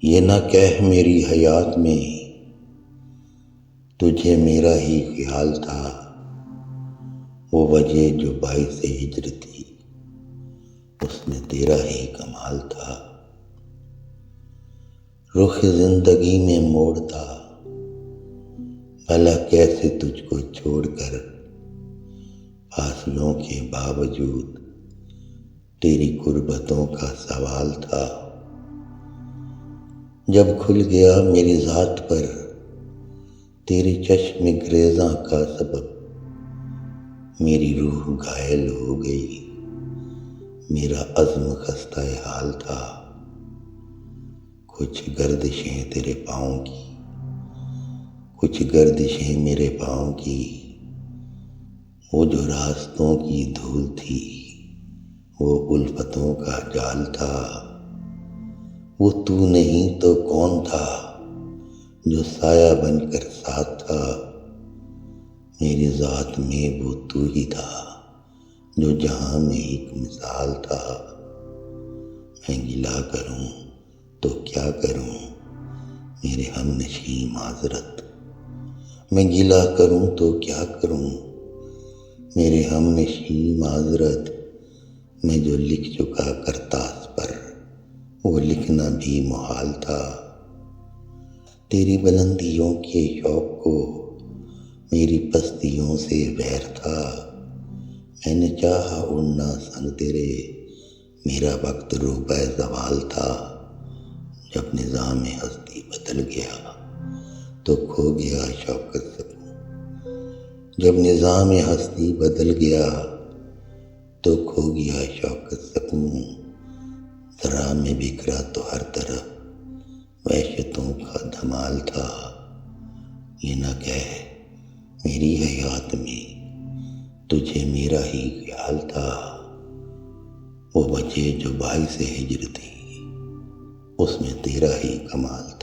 ये ना कह मेरी हयात में तुझे मेरा ही ख्याल था। वो वजह जो बाइस हिज्र थी उसमें तेरा ही कमाल था। रुख जिंदगी में मोड़ था, भला कैसे तुझको छोड़कर फासलों के बावजूद तेरी कुर्बतों का सवाल था। जब खुल गया मेरी ज़ात पर तेरे चश्मे ग्रेज़ां का सबब, मेरी रूह घायल हो गई, मेरा अज़्म खस्ता हाल था। कुछ गर्दिशें तेरे पाँव की, कुछ गर्दिशें मेरे पाँव की, वो जो रास्तों की धूल थी वो उल्फतों का जाल था। वो तू नहीं तो कौन था जो साया बनकर साथ था। मेरी ज़ात में वो तू ही था जो जहां में एक मिसाल था। मैं गिला करूं तो क्या करूं मेरे हमनशी माजरत, मैं गिला करूं तो क्या करूं मेरे हमनशी माजरत। मैं जो लिख चुका करतास पर वो लिखना भी मुहाल था। तेरी बुलंदियों के शौक को मेरी पस्तियों से वैर था। मैंने चाहा उड़ना संग तेरे, मेरा वक्त रूबे ज़वाल था। जब निज़ाम हस्ती बदल गया तो खो गया शौकत सकूं, जब निज़ाम हस्ती बदल गया तो खो गया शौकत सकूं। ज़रा में बिखरा तो हर तरफ वहशतों का धमाल था। ये न कह मेरी हयात में तुझे मेरा ही ख्याल था। वो वजह जो बाइस हिज्र थी उसमें तेरा ही कमाल था।